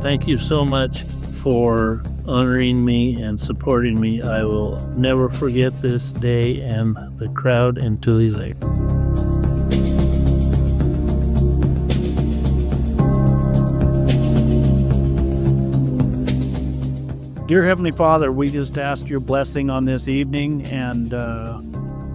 Thank you so much for honoring me and supporting me. I will never forget this day and the crowd in Tule Lake. Dear Heavenly Father, we just ask your blessing on this evening, and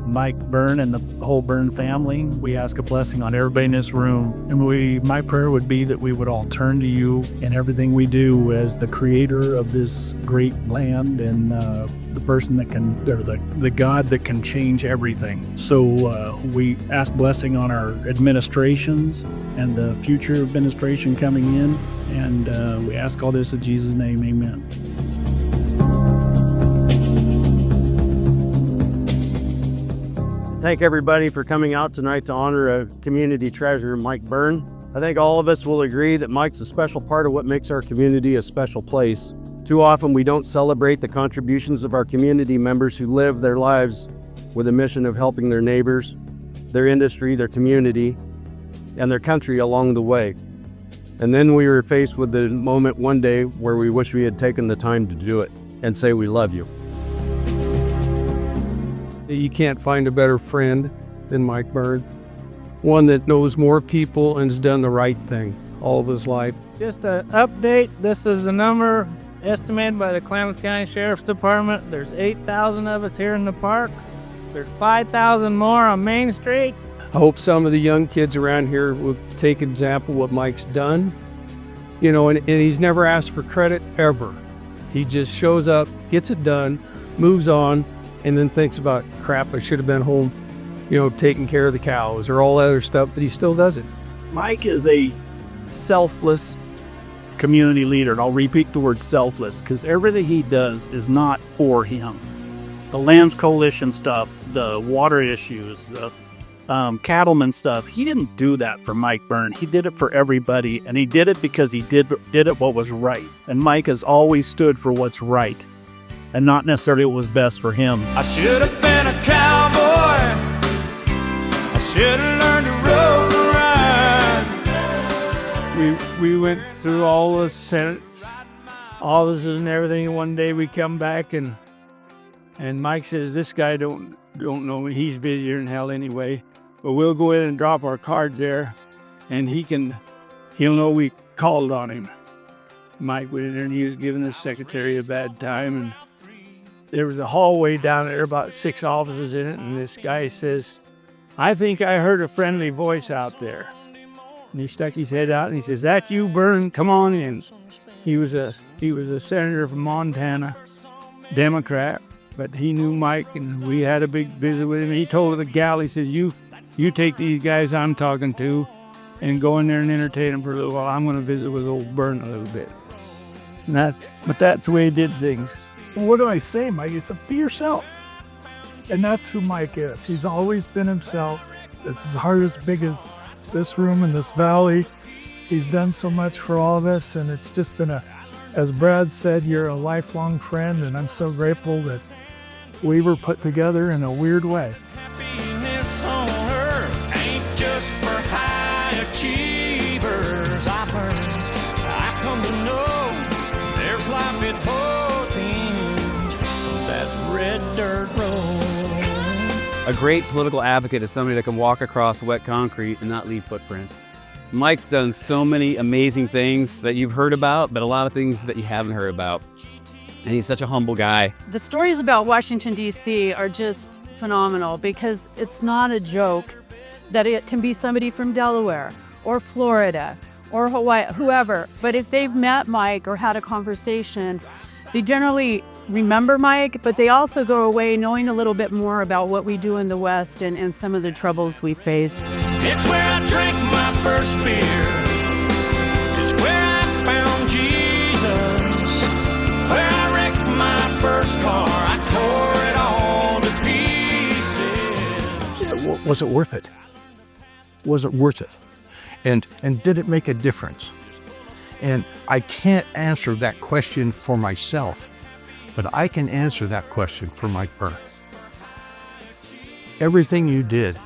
Mike BYRNE and the whole BYRNE family. We ask a blessing on everybody in this room. And my prayer would be that we would all turn to you in everything we do as the creator of this great land and the person that can, or the God that can change everything. So we ask blessing on our administrations and the future administration coming in. And we ask all this in Jesus' name, amen. Thank everybody for coming out tonight to honor a community treasure, Mike BYRNE. I think all of us will agree that Mike's a special part of what makes our community a special place. Too often we don't celebrate the contributions of our community members who live their lives with a mission of helping their neighbors, their industry, their community, and their country along the way. And then we were faced with the moment one day where we wish we had taken the time to do it and say we love you. You can't find a better friend than Mike BYRNE. One that knows more people and has done the right thing all of his life. Just an update, this is the number estimated by the Klamath County Sheriff's Department. There's 8,000 of us here in the park. There's 5,000 more on Main Street. I hope some of the young kids around here will take example of what Mike's done. You know, and he's never asked for credit ever. He just shows up, gets it done, moves on, and then thinks about, crap, I should have been home, you know, taking care of the cows or all that other stuff, but he still does it. Mike is a selfless community leader, and I'll repeat the word selfless, because everything he does is not for him. The Lands Coalition stuff, the water issues, the cattleman stuff, he didn't do that for Mike BYRNE. He did it for everybody, and he did it because he did it what was right. And Mike has always stood for what's right, and not necessarily what was best for him. I should have been a cowboy. I should have learned to rope and ride. We went through all the Senate offices and everything. One day we come back and Mike says, this guy don't know me. He's busier than hell anyway. But we'll go in and drop our cards there, and he'll know we called on him. Mike went in there and he was giving his secretary a bad time, and there was a hallway down there, about 6 offices in it, and this guy says, I think I heard a friendly voice out there. And he stuck his head out and he says, that you, BYRNE? Come on in. He was a senator from Montana, Democrat, but he knew Mike, and we had a big visit with him. He told the gal, he says, you take these guys I'm talking to and go in there and entertain them for a little while. I'm going to visit with old BYRNE a little bit. And that's the way he did things. What do I say, Mike? It's be yourself. And that's who Mike is. He's always been himself. It's his heart as big as this room in this valley. He's done so much for all of us, and it's just been as Brad said, you're a lifelong friend, and I'm so grateful that we were put together in a weird way. Happiness on earth ain't just for high achievers. I come to know there's life at both ends of that red dirt road. A great political advocate is somebody that can walk across wet concrete and not leave footprints. Mike's done so many amazing things that you've heard about, but a lot of things that you haven't heard about. And he's such a humble guy. The stories about Washington, D.C. are just phenomenal, because it's not a joke that it can be somebody from Delaware or Florida or Hawaii, whoever. But if they've met Mike or had a conversation, they generally remember Mike, but they also go away knowing a little bit more about what we do in the West and some of the troubles we face. It's where I drank my first beer. It's where I found Jesus. Where I wrecked my first car. I tore it all to pieces. Was it worth it? Was it worth it? And did it make a difference? And I can't answer that question for myself, but I can answer that question for Mike BYRNE. Everything you did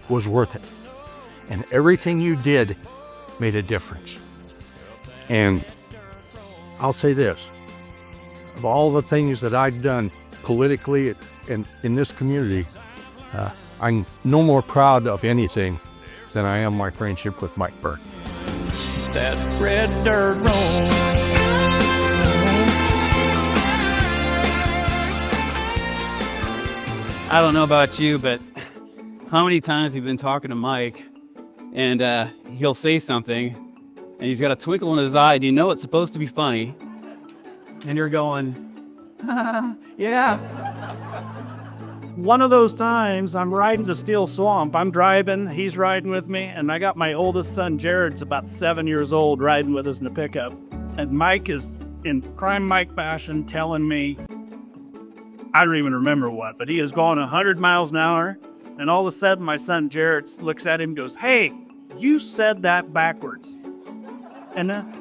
was worth it. And everything you did made a difference. And I'll say this, of all the things that I've done politically and in this community, I'm no more proud of anything than I am my friendship with Mike BYRNE. That red dirt road. I don't know about you, but how many times have you been talking to Mike and he'll say something and he's got a twinkle in his eye and you know it's supposed to be funny and you're going, yeah. One of those times I'm riding to Steel Swamp. I'm driving, he's riding with me, and I got my oldest son, Jared's about 7 years old, riding with us in the pickup. And Mike is in prime Mike fashion telling me, I don't even remember what, but he is going 100 miles an hour. And all of a sudden, my son Jared looks at him and goes, hey, you said that backwards. And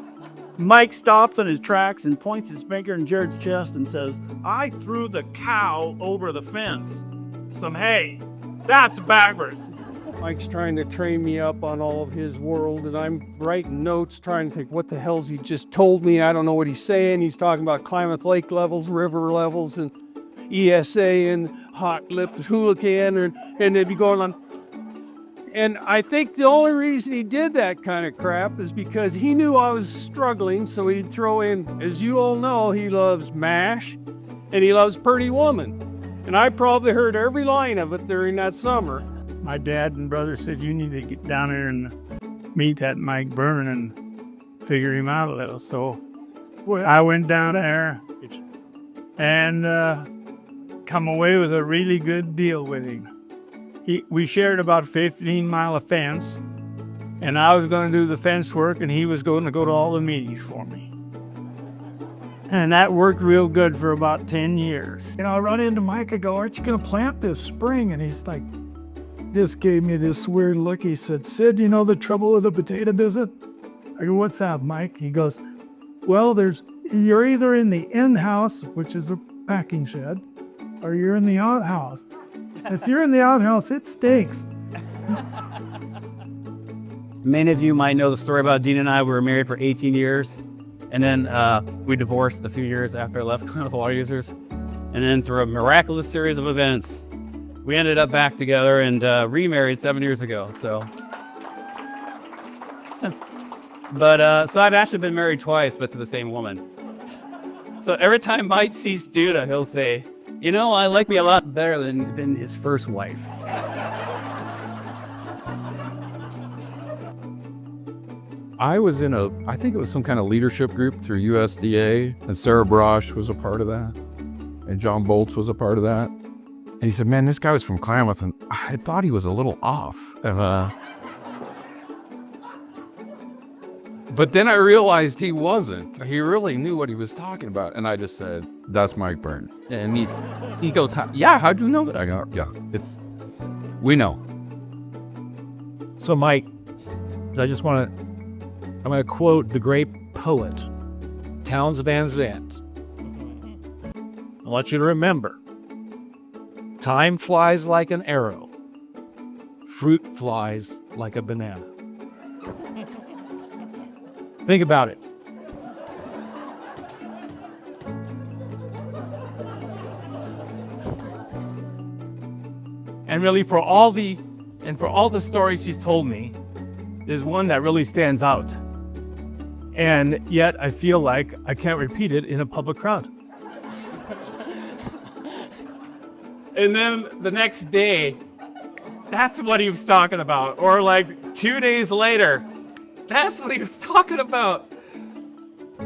Mike stops in his tracks and points his finger in Jared's chest and says, I threw the cow over the fence. Some hay. That's backwards. Mike's trying to train me up on all of his world, and I'm writing notes trying to think, what the hell's he just told me? I don't know what he's saying. He's talking about Klamath Lake levels, river levels, and ESA and hot lip hooligan, and they'd be going on. And I think the only reason he did that kind of crap is because he knew I was struggling, so he'd throw in, as you all know, he loves MASH and he loves Pretty Woman. And I probably heard every line of it during that summer. My dad and brother said, you need to get down there and meet that Mike BYRNE and figure him out a little. So I went down there and come away with a really good deal with him. We shared about 15-mile of fence, and I was going to do the fence work, and he was going to go to all the meetings for me. And that worked real good for about 10 years. You know, I run into Mike, I go, aren't you going to plant this spring? And he's like, just gave me this weird look. He said, Sid, you know the trouble with the potato business? I go, what's that, Mike? He goes, well, you're either in the in-house, which is a packing shed, or you're in the outhouse. If you're in the outhouse, it stinks. Many of you might know the story about Dean and I. We were married for 18 years, and then we divorced a few years after I left Klamath Water Users. And then through a miraculous series of events, we ended up back together and remarried 7 years ago. So I've actually been married twice, but to the same woman. So every time Mike sees Duda, he'll say, you know, I like me a lot better than his first wife. I was in I think it was some kind of leadership group through USDA, and Sarah Brosh was a part of that, and John Bolts was a part of that. And he said, man, this guy was from Klamath, and I thought he was a little off. But then I realized he wasn't. He really knew what he was talking about. And I just said, that's Mike BYRNE. And he goes, yeah, how'd you know that? I go, yeah, we know. So Mike, I'm going to quote the great poet, Townes Van Zandt. I want you to remember, time flies like an arrow, fruit flies like a banana. Think about it. And really, for all the stories he's told me, there's one that really stands out. And yet I feel like I can't repeat it in a public crowd. And then the next day, that's what he was talking about. Or like 2 days later, that's what he was talking about.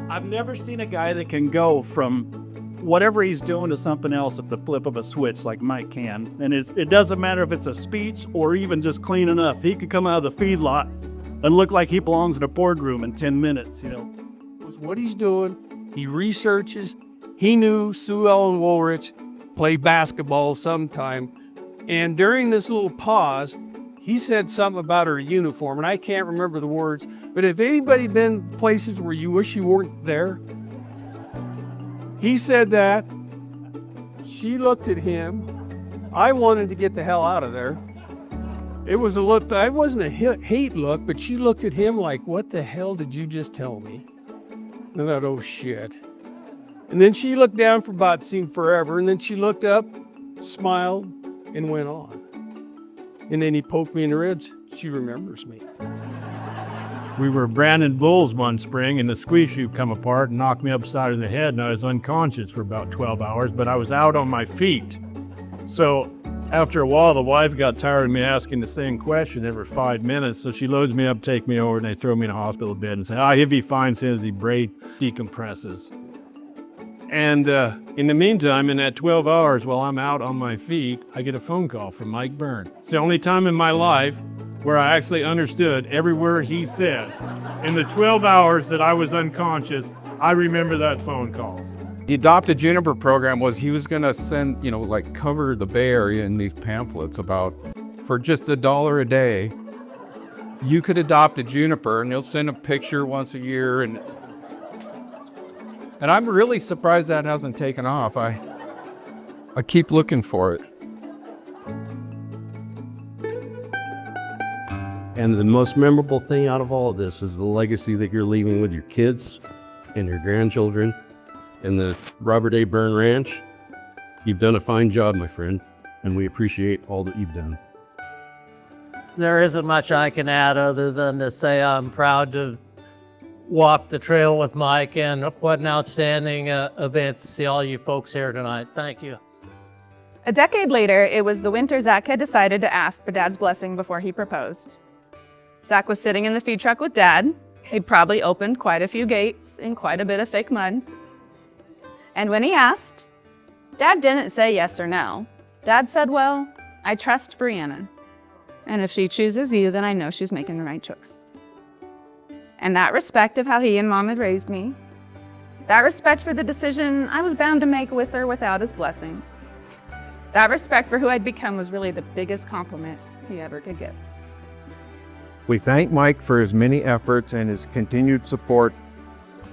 I've never seen a guy that can go from whatever he's doing to something else at the flip of a switch like Mike can. And it doesn't matter if it's a speech or even just cleaning up. He could come out of the feedlots and look like he belongs in a boardroom in 10 minutes, you know. What he's doing, he researches. He knew Sue Ellen Woolrich played basketball sometime. And during this little pause, he said something about her uniform, and I can't remember the words, but have anybody been places where you wish you weren't there? He said that. She looked at him. I wanted to get the hell out of there. It was a look, it wasn't a hate look, but she looked at him like, what the hell did you just tell me? And I thought, oh shit. And then she looked down for about seemed forever, and then she looked up, smiled, and went on. And then he poked me in the ribs. She remembers me. We were branding bulls one spring, and the squeeze chute come apart and knocked me upside of the head, and I was unconscious for about 12 hours, but I was out on my feet. So after a while, the wife got tired of me asking the same question every 5 minutes, so she loads me up, take me over, and they throw me in a hospital bed and say, he'll be fine as soon as the brain decompresses. And in the meantime, in that 12 hours while I'm out on my feet, I get a phone call from Mike BYRNE. It's the only time in my life where I actually understood every word he said. In the 12 hours that I was unconscious, I remember that phone call. The Adopt a Juniper program was he was gonna send, like cover the Bay Area in these pamphlets about, for just $1 a day, you could adopt a juniper, and they'll send a picture once a year, and I'm really surprised that hasn't taken off. I keep looking for it. And the most memorable thing out of all of this is the legacy that you're leaving with your kids and your grandchildren and the Robert A. BYRNE Ranch. You've done a fine job, my friend, and we appreciate all that you've done. There isn't much I can add other than to say I'm proud to walk the trail with Mike, and what an outstanding event to see all you folks here tonight. Thank you. A decade later, it was the winter Zach had decided to ask for Dad's blessing before he proposed. Zach was sitting in the feed truck with Dad. He'd probably opened quite a few gates in quite a bit of thick mud. And when he asked, Dad didn't say yes or no. Dad said, well, I trust Brianna. And if she chooses you, then I know she's making the right choice. And that respect of how he and Mom had raised me, that respect for the decision I was bound to make with or without his blessing, that respect for who I'd become was really the biggest compliment he ever could give. We thank Mike for his many efforts and his continued support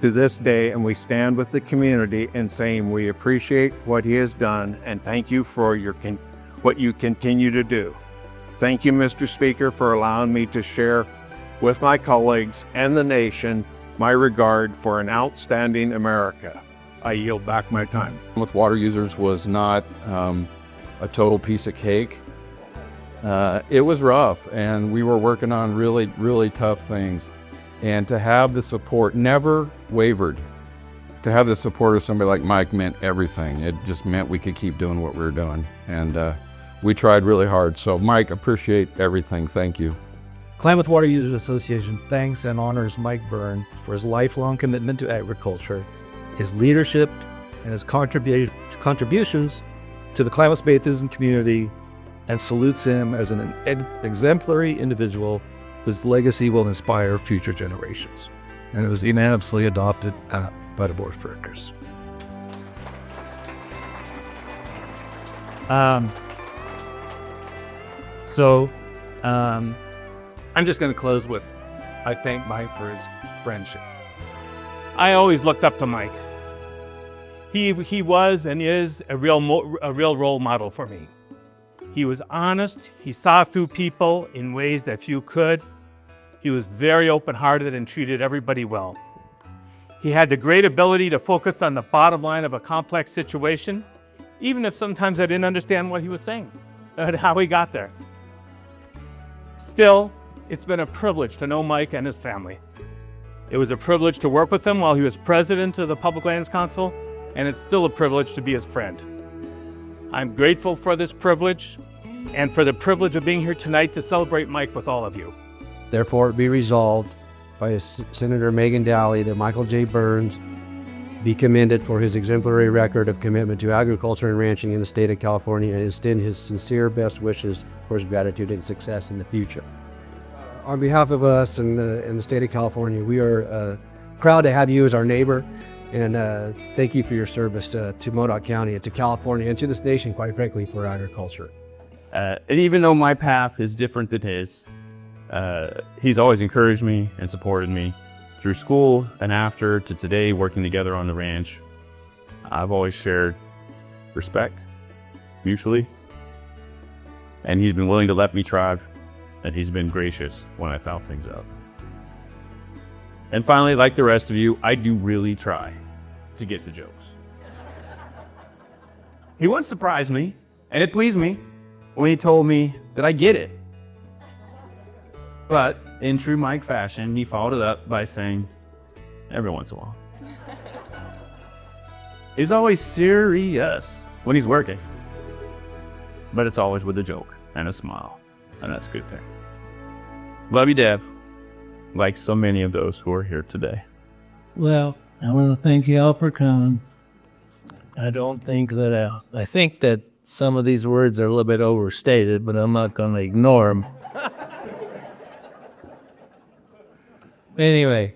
to this day, and we stand with the community in saying we appreciate what he has done and thank you for what you continue to do. Thank you, Mr. Speaker, for allowing me to share with my colleagues and the nation my regard for an outstanding America. I yield back my time. With water users was not a total piece of cake. It was rough, and we were working on really, really tough things. And to have the support, never wavered. To have the support of somebody like Mike meant everything. It just meant we could keep doing what we were doing. And we tried really hard. So Mike, appreciate everything. Thank you. Klamath Water Users Association thanks and honors Mike BYRNE for his lifelong commitment to agriculture, his leadership, and his contributions to the Klamath-Basin community, and salutes him as an exemplary individual whose legacy will inspire future generations. And it was unanimously adopted by the Board of Directors. I'm just going to close with, I thank Mike for his friendship. I always looked up to Mike. He was and is a real role model for me. He was honest. He saw through people in ways that few could. He was very open-hearted and treated everybody well. He had the great ability to focus on the bottom line of a complex situation, even if sometimes I didn't understand what he was saying and how he got there. Still, it's been a privilege to know Mike and his family. It was a privilege to work with him while he was president of the Public Lands Council, and it's still a privilege to be his friend. I'm grateful for this privilege and for the privilege of being here tonight to celebrate Mike with all of you. Therefore, it be resolved by Senator Megan Daly that Michael J. BYRNE be commended for his exemplary record of commitment to agriculture and ranching in the state of California, and extend his sincere best wishes for his gratitude and success in the future. On behalf of us and the state of California, we are proud to have you as our neighbor, and thank you for your service to Modoc County and to California and to this nation, quite frankly, for agriculture. And even though my path is different than his, he's always encouraged me and supported me through school and after to today working together on the ranch. I've always shared respect mutually, and he's been willing to let me try, and he's been gracious when I found things out. And finally, like the rest of you, I do really try to get the jokes. He once surprised me, and it pleased me, when he told me that I get it. But in true Mike fashion, he followed it up by saying, every once in a while. He's always serious when he's working. But it's always with a joke and a smile, and that's a good thing. Love you, Deb, like so many of those who are here today. Well, I want to thank you all for coming. I think that some of these words are a little bit overstated, but I'm not going to ignore them. Anyway,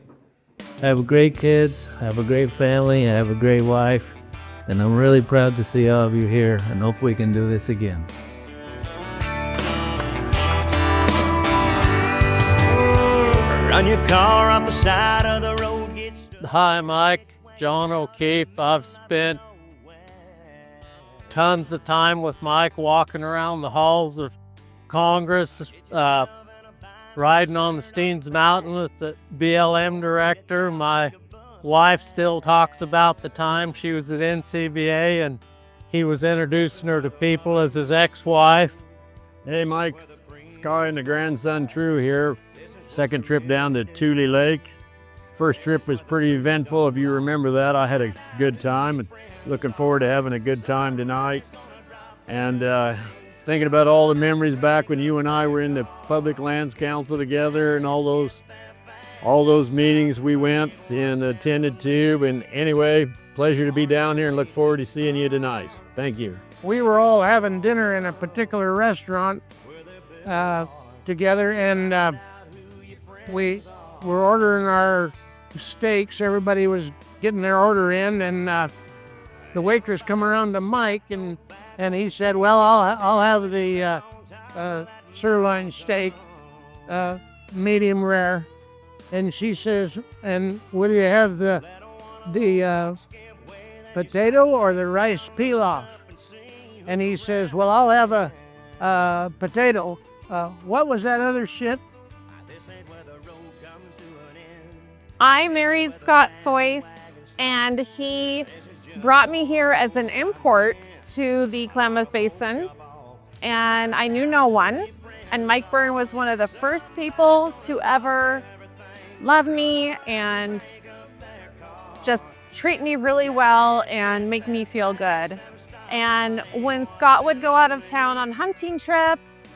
have a great kids, have a great family, have a great wife, and I'm really proud to see all of you here and hope we can do this again. Run your car off the side of the road. Hi, Mike. John O'Keefe. I've spent tons of time with Mike walking around the halls of Congress, riding on the Steens Mountain with the BLM director. My wife still talks about the time she was at NCBA and he was introducing her to people as his ex-wife. Hey, Mike. Sky and the grandson True here. Second trip down to Tule Lake. First trip was pretty eventful, if you remember that. I had a good time and looking forward to having a good time tonight. And thinking about all the memories back when you and I were in the Public Lands Council together and all those meetings we went and attended to. And anyway, pleasure to be down here and look forward to seeing you tonight. Thank you. We were all having dinner in a particular restaurant together, and we were ordering our steaks. Everybody was getting their order in, and the waitress come around to Mike, and he said, "Well, I'll have the sirloin steak, medium rare." And she says, "And will you have the potato or the rice pilaf?" And he says, "Well, I'll have a potato." What was that other shit? I married Scott Soyce, and he brought me here as an import to the Klamath Basin, and I knew no one. And Mike BYRNE was one of the first people to ever love me and just treat me really well and make me feel good. And when Scott would go out of town on hunting trips,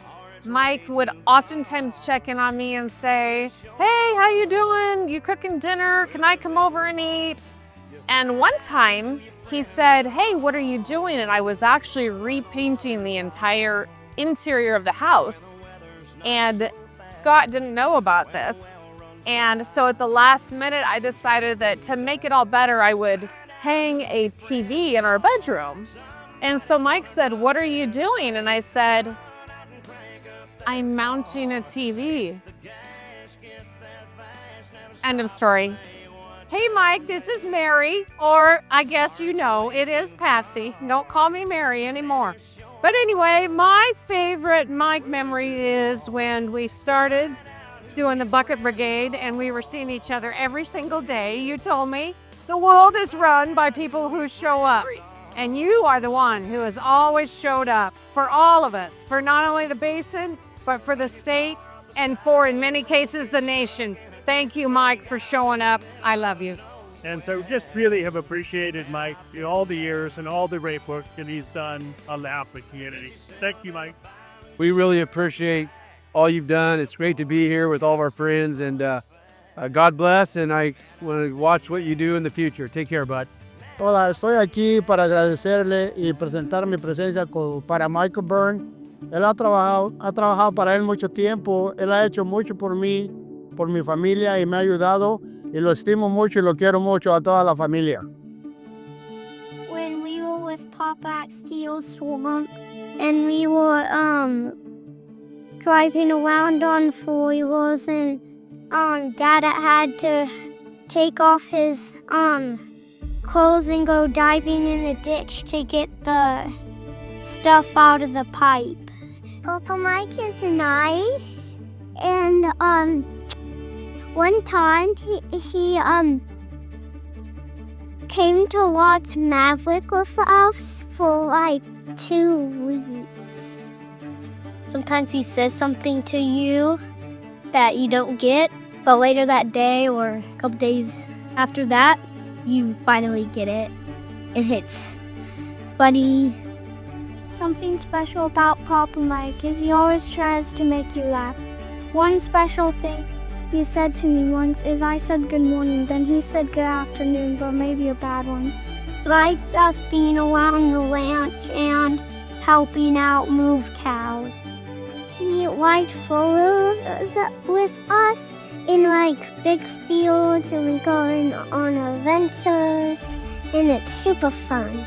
Mike would oftentimes check in on me and say, "Hey, how you doing? You cooking dinner? Can I come over and eat?" And one time he said, "Hey, what are you doing?" And I was actually repainting the entire interior of the house. And Scott didn't know about this. And so at the last minute, I decided that to make it all better, I would hang a TV in our bedroom. And so Mike said, "What are you doing?" And I said, "I'm mounting a TV." End of story. Hey, Mike, this is Mary, or I guess you know, it is Patsy. Don't call me Mary anymore. But anyway, my favorite Mike memory is when we started doing the Bucket Brigade and we were seeing each other every single day. You told me the world is run by people who show up. And you are the one who has always showed up for all of us, for not only the basin, but for the state and for, in many cases, the nation. Thank you, Mike, for showing up. I love you. And so just really have appreciated Mike all the years and all the great work that he's done on the Alpha community. Thank you, Mike. We really appreciate all you've done. It's great to be here with all of our friends, and God bless, and I want to watch what you do in the future. Take care, bud. Hola, estoy aquí para agradecerle y presentar mi presencia para Michael BYRNE. Él ha trabajado para él mucho tiempo. Él ha hecho mucho por mí, por mi familia, y me ha ayudado. Y lo estimo mucho y lo quiero mucho a toda la familia. When we were with Papa at Steel Swamp, and we were driving around on four-wheelers, and Dad had to take off his clothes and go diving in the ditch to get the stuff out of the pipe. Papa Mike is nice, and One time he came to watch Maverick with us for like 2 weeks. Sometimes he says something to you that you don't get, but later that day or a couple days after that, you finally get it. And it's funny. Something special about Papa Mike is he always tries to make you laugh. One special thing he said to me once is I said good morning, then he said good afternoon, but maybe a bad one. He likes us being around the ranch and helping out move cows. He liked photos with us in like big fields, and we going on adventures, and it's super fun.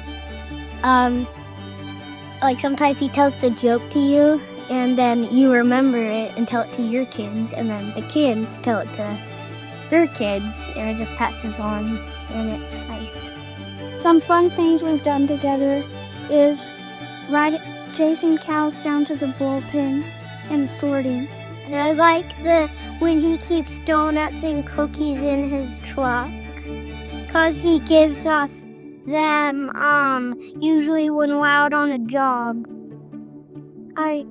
Like sometimes he tells the joke to you, and then you remember it and tell it to your kids, and then the kids tell it to their kids, and it just passes on, and it's nice. Some fun things we've done together is chasing cows down to the bullpen and sorting. And I like when he keeps donuts and cookies in his truck, 'cause he gives us them usually when we're out on a jog. I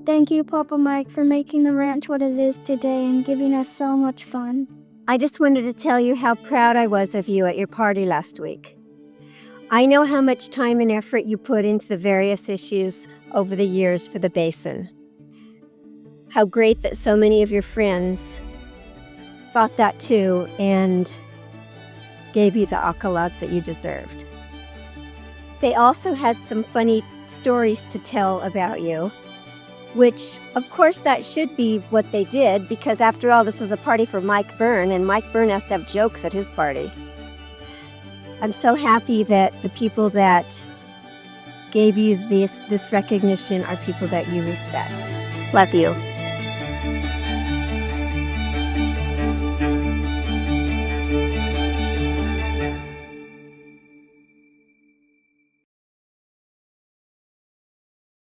thank you, Papa Mike, for making the ranch what it is today and giving us so much fun. I just wanted to tell you how proud I was of you at your party last week. I know how much time and effort you put into the various issues over the years for the basin. How great that so many of your friends thought that too and gave you the accolades that you deserved. They also had some funny stories to tell about you, which of course that should be what they did, because after all, this was a party for Mike BYRNE, and Mike BYRNE has to have jokes at his party. I'm so happy that the people that gave you this recognition are people that you respect. Love you.